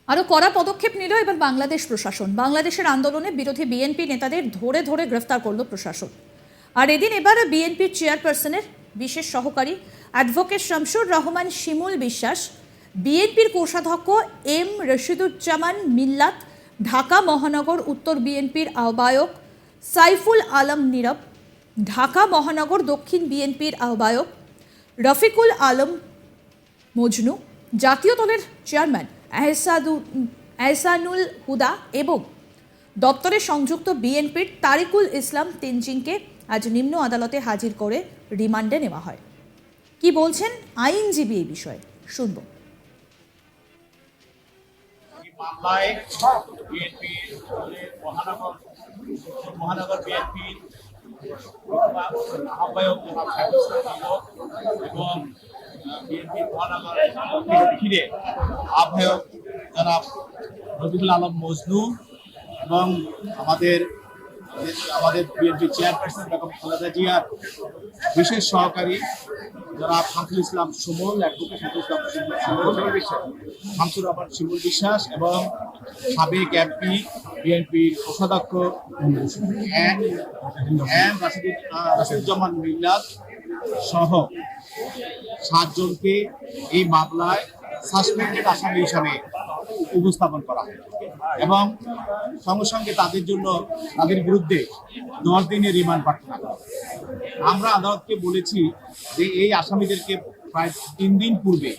আরও কড়া পদক্ষেপ নিল এবার বাংলাদেশ প্রশাসন। বাংলাদেশের আন্দোলনে বিরোধী বিএনপি নেতাদের ধরে ধরে গ্রেফতার করল প্রশাসন। আর এবার বিএনপির চেয়ারপারসনের বিশেষ সহকারী অ্যাডভোকেট শামসুর রহমান শিমুল বিশ্বাস, বিএনপির কোষাধ্যক্ষ এম রশিদুজ্জামান মিল্লাত, ঢাকা মহানগর উত্তর বিএনপির আহ্বায়ক সাইফুল আলম নীরব, ঢাকা মহানগর দক্ষিণ বিএনপির আহ্বায়ক রফিকুল আলম মজনু, জাতীয় দলের চেয়ারম্যান এহসানুল হুদা এবং দপ্তরের সংযুক্ত বিএনপির তারিকুল ইসলাম তেনজিংকে আজ নিম্ন আদালতে হাজির করে রিমান্ডে নেওয়া হয়। কি বলছেন আইনজীবী এই বিষয়ে শুনব। মামলায় মহানগর বিএনপির আহ্বায়ক এবং বিএনপির মহানগর ঘিরে আহ্বায়ক জনাব রফিকুল আলম মজনু এবং আমাদের বিএনপি চেয়ারপারসন বেগম খালেদা জিয়ার বিশেষ সহকারী জনাব শামসুল ইসলাম সুমন, অ্যাডভোকেট শামসুর রহমান শিমুল বিশ্বাস এবং সাবেক এমপি বিএনপির কোষাধ্যক্ষ এম রশিদুজ্জামান মিল্লাত সহ 7 জনকে এই মামলায় সাসপেন্ডেড আসামি হিসাবে উপস্থাপন করা হয় এবং সঙ্গে সঙ্গে তাদের বিরুদ্ধে 10 দিনের রিমান্ড প্রার্থনা করা। আমরা আদালতকে বলেছি যে এই আসামিদেরকে প্রায় 3 দিন পূর্বে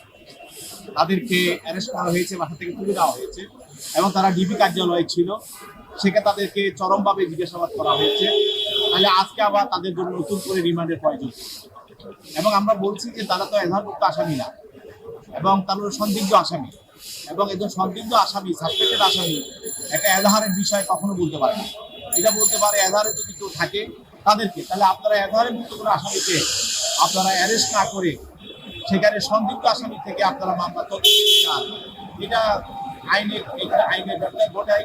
তাদেরকে অ্যারেস্ট করা হয়েছে, বাসা থেকে তুলে দেওয়া হয়েছে এবং তারা ডিবি কার্যালয়ে ছিল, সেখানে তাদেরকে চরমভাবে জিজ্ঞাসাবাদ করা হয়েছে। তাহলে আজকে আবার তাদের জন্য নতুন করে রিমান্ডের প্রয়োজন এবং আমরা বলছি যে তারা তো এজাহারভুক্ত আসামি না এবং তারা সন্দিগ্ধ আসামি এবং একজন সন্দিগ্ধ আসামি, সাসপেক্টেড আসামি একটা এজাহারের বিষয় কখনো বলতে পারে না। এটা বলতে পারে এজাহারে যদি কেউ থাকে তাদেরকে, তাহলে আপনারা এজাহারে মুক্ত কোনো আসামিকে আপনারা অ্যারেস্ট না করে সেখানে সন্দিগ্ধ আসামি থেকে আপনারা মামলা চান, এটা আইনের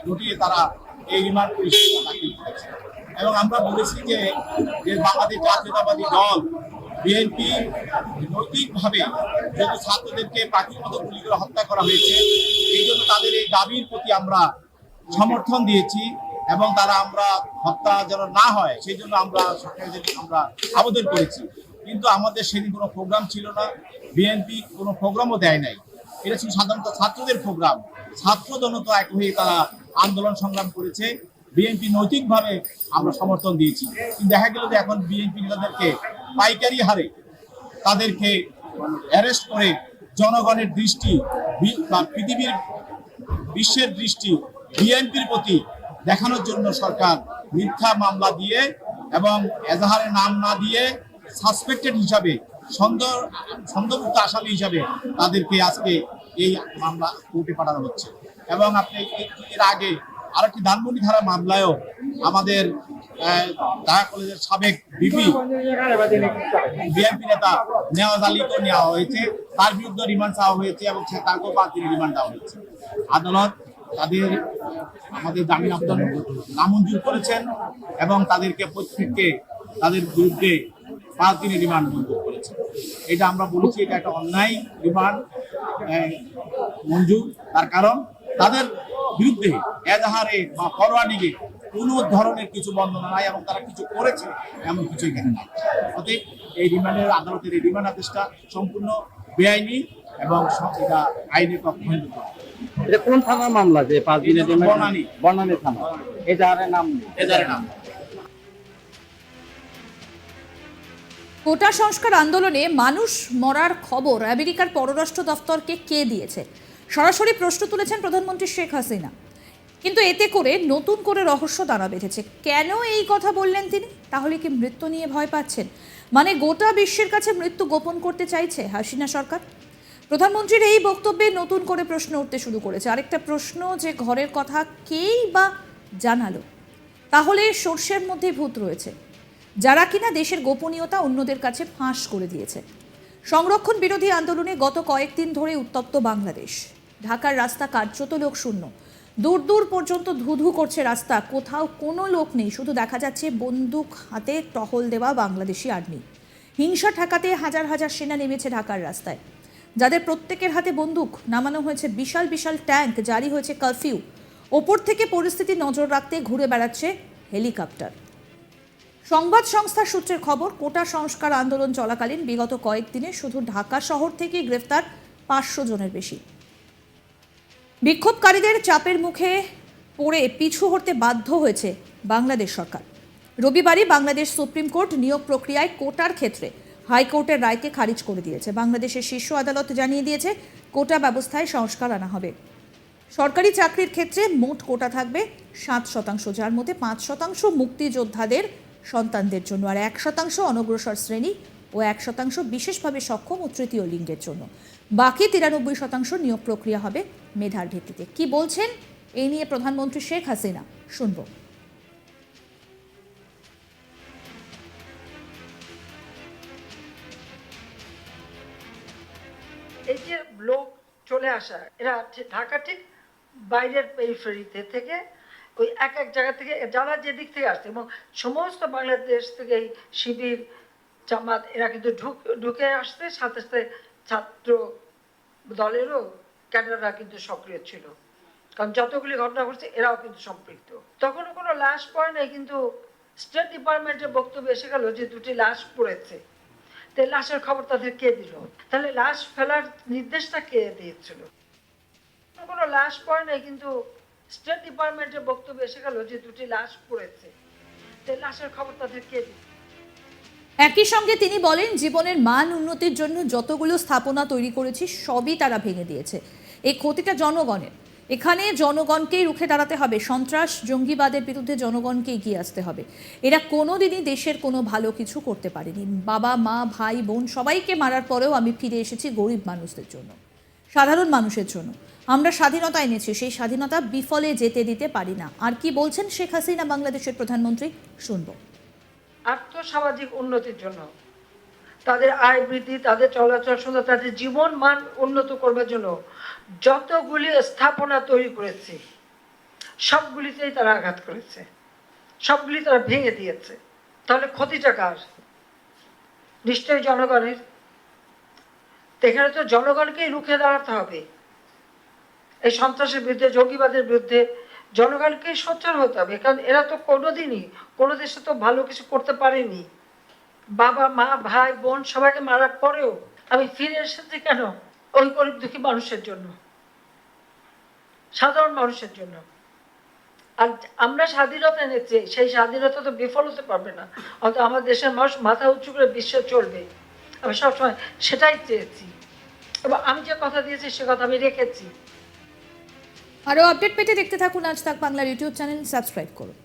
ঘটিয়ে তারা এই রিমান্ড পরিষেবা দাখিল করেছে। এবং আমরা বলেছি যে বাংলাদেশ জাতীয়তাবাদী দল বিএনপি নৈতিকভাবে যেহেতু ছাত্রদেরকে পাখির মতো গুলি করে হত্যা করা হয়েছে, এই জন্য তাদের এই দাবির প্রতি আমরা সমর্থন দিয়েছি এবং আমরা হত্যা যেন না হয় সেই জন্য আমরা সরকারকে আমরা আবেদন করেছি। কিন্তু আমাদের সেদিন কোনো প্রোগ্রাম ছিল না, বিএনপি কোনো প্রোগ্রামও দেয় নাই। এটা ছিল সাধারণত ছাত্রদের প্রোগ্রাম। ছাত্র জনতা এক হয়ে তারা আন্দোলন সংগ্রাম করেছে, বিএনপি নৈতিকভাবে আমরা সমর্থন দিয়েছি। কিন্তু দেখা গেল যে এখন বিএনপি নেতাদেরকে পাইকারি হারে তাদেরকে অ্যারেস্ট করে জনগণের দৃষ্টি বা বিশ্বের দৃষ্টি বিএনপির প্রতি দেখানোর জন্য সরকার মিথ্যা মামলা দিয়ে এবং এজাহারে নাম না দিয়ে সাসপেক্টেড হিসাবে সন্দেহমুক্ত আসামি হিসাবে তাদেরকে আজকে এই মামলা কোর্টে পাঠানো হচ্ছে। এবং আপনি এর আগে আরেকটি ধানমন্ডি ধারা মামলায়ও আমাদের ঢাকা কলেজের সাবেক বিপি বিএনপি নেতা নেওয়াজ আলীকে নেওয়া হয়েছে, তার বিরুদ্ধে রিমান্ড চাওয়া হয়েছে এবং তাকেও 5 দিনের রিমান্ড দেওয়া হয়েছে। আদালত আমাদের জামিন আবেদন নামঞ্জুর করেছেন এবং তাদেরকে প্রত্যেককে তাদের বিরুদ্ধে 5 দিনের রিমান্ড মঞ্জুর করেছে। এটা আমরা বলেছি এটা একটা অন্যায় রিমান্ড মঞ্জুর, তার কারণ তাদের বিরুদ্ধে এজাহারে বা ফরওয়ার্ডিংয়ে কোনো ধরনের কিছু বর্ণনা নাই এবং তারা কিছু করেছে এমন কিছু এখানে নাই। অতএব এই রিমান্ডের আদালতের এই রিমান্ড আদেশটা সম্পূর্ণ বেআইনি এবং এটা আইনের পক্ষে। এটা কোন থানার মামলা যে 5 দিনের বনানী থানা? এজাহারের নাম কোটা সংস্কার আন্দোলনে মানুষ মরার খবর আমেরিকার পররাষ্ট্র দফতরকে কে দিয়েছে? সরাসরি প্রশ্ন তুলেছেন প্রধানমন্ত্রী শেখ হাসিনা। কিন্তু এতে করে নতুন করে রহস্য দানা বেঁধেছে। কেন এই কথা বললেন তিনি? তাহলে কি মৃত্যু নিয়ে ভয় পাচ্ছেন? মানে গোটা বিশ্বের কাছে মৃত্যু গোপন করতে চাইছে হাসিনা সরকার? প্রধানমন্ত্রীর এই বক্তব্যে নতুন করে প্রশ্ন উঠতে শুরু করেছে। আরেকটা প্রশ্ন, যে ঘরের কথা কেই বা জানালো? তাহলে সর্ষের মধ্যে ভূত রয়েছে, যারা কিনা দেশের গোপনীয়তা অন্যদের কাছে ফাঁস করে দিয়েছে। সংরক্ষণ বিরোধী আন্দোলনে গত কয়েকদিন ধরে উত্তপ্ত বাংলাদেশ। ঢাকার রাস্তা কার্যত লোক শূন্য, দূর দূর পর্যন্ত ধুধু করছে রাস্তা, কোথাও কোনো লোক নেই, শুধু দেখা যাচ্ছে বন্দুক হাতে টহল দেওয়া বাংলাদেশি আর্মি। হিংসা ঠেকাতে হাজার হাজার সেনা নেমেছে ঢাকার রাস্তায়। যাদের প্রত্যেকের হাতে বন্দুক, নামানো হয়েছে বিশাল বিশাল ট্যাঙ্ক, জারি হয়েছে কারফিউ, ওপর থেকে পরিস্থিতি নজর রাখতে ঘুরে বেড়াচ্ছে হেলিকপ্টার। সংবাদ সংস্থার সূত্রের খবর, কোটা সংস্কার আন্দোলন চলাকালীন বিগত কয়েকদিনে শুধু ঢাকা শহর থেকেই গ্রেফতার 500 জনের বেশি। বিক্ষোভকারীদের চাপের মুখে পড়ে পিছু হটতে বাধ্য হয়েছে বাংলাদেশ সরকার। রবিবারই বাংলাদেশ সুপ্রিম কোর্ট নিয়োগ প্রক্রিয়ায় কোটার ক্ষেত্রে হাইকোর্টের রায়কে খারিজ করে দিয়েছে। বাংলাদেশের শীর্ষ আদালত জানিয়ে দিয়েছে কোটা ব্যবস্থায় সংস্কার আনা হবে। সরকারি চাকরির ক্ষেত্রে মোট কোটা থাকবে 7%, যার মধ্যে 5% মুক্তিযোদ্ধাদের সন্তানদের জন্য, আর 1% অনগ্রসর শ্রেণী ও 1% বিশেষভাবে সক্ষম ও তৃতীয় লিঙ্গের জন্য। বাকি 93% নিয়োগ প্রক্রিয়া হবে মেধার ভিত্তিতে। কি বলছেন এই নিয়ে প্রধানমন্ত্রী শেখ হাসিনা, শুনবো। এই যে লোক চলে আসা, এরা ঢাকা ঠিক বাইরের পেরিফেরিতে থেকে ওই এক এক জায়গা থেকে যারা যে দিক থেকে আসছে, এবং সমস্ত বাংলাদেশ থেকে এই শিবির, জামাত এরা কিন্তু ঢুকে আসতে, সাথে সাথে ছাত্র দলেরও ক্যাডাররা কিন্তু সক্রিয় ছিল, কারণ যতগুলি ঘটনা ঘটছে এরাও কিন্তু সম্পৃক্ত। তখনও কোনো লাশ পড়ে নাই, কিন্তু স্টেট ডিপার্টমেন্টের বক্তব্য এসে গেল যে 2টি লাশ পড়েছে। তো লাশের খবর তাদের কে দিল? তাহলে লাশ ফেলার নির্দেশটা কে দিয়েছিল? কোনো লাশ পড়ে নাই, কিন্তু স্টেট ডিপার্টমেন্টের বক্তব্য এসে গেল যে 2টি লাশ পড়েছে। তো লাশের খবর তাদের কে দিল? একই সঙ্গে তিনি বলেন, জীবনের মান উন্নতির জন্য যতগুলো স্থাপনা তৈরি করেছি সবই তারা ভেঙে দিয়েছে। এই ক্ষতিটা জনগণের। এখানে জনগণকেই রুখে দাঁড়াতে হবে। সন্ত্রাস জঙ্গিবাদের বিরুদ্ধে জনগণকে এগিয়ে আসতে হবে। এরা কোনোদিনই দেশের কোনো ভালো কিছু করতে পারেনি। বাবা মা ভাই বোন সবাইকে মারার পরেও আমি ফিরে এসেছি গরিব মানুষদের জন্য, সাধারণ মানুষের জন্য। আমরা স্বাধীনতা এনেছি, সেই স্বাধীনতা বিফলে যেতে দিতে পারি না। আর কি বলছেন শেখ হাসিনা, বাংলাদেশের প্রধানমন্ত্রী, শুনবো। আর্থসামাজিক উন্নতির জন্য, তাদের আয় বৃদ্ধি, তাদের চলাচল সুন্দর, তাদের জীবন মান উন্নত করবার জন্য যতগুলি স্থাপনা তৈরি করেছে সবগুলিতেই তারা আঘাত করেছে, সবগুলি তারা ভেঙে দিয়েছে। তাহলে ক্ষতিটা কার? নিশ্চয়ই জনগণের। এখানে তো জনগণকেই রুখে দাঁড়াতে হবে। এই সন্ত্রাসের বিরুদ্ধে, জঙ্গিবাদের বিরুদ্ধে জনগণকেই সোচ্চার হতে হবে, কারণ এরা তো কোনোদিনই কোনো দেশে তো ভালো কিছু করতে পারেনি। বাবা মা ভাই বোন সবাইকে মারার পরেও আমি ফিরে এসেছি কেন? ওই গরিব দুঃখী মানুষের জন্য, সাধারণ মানুষের জন্য। আর আমরা স্বাধীনতা এনেছি, সেই স্বাধীনতা তো বিফল হতে পারবে না। অন্তত আমার দেশের মানুষ মাথা উঁচু করে বিশ্ব চলবে, আমি সবসময় সেটাই চেয়েছি, এবং আমি যে কথা দিয়েছি সে কথা আমি রেখেছি। আরও আপডেট পেতে দেখতে থাকুন আজ তাক বাংলার ইউটিউব চ্যানেল, সাবস্ক্রাইব করুন।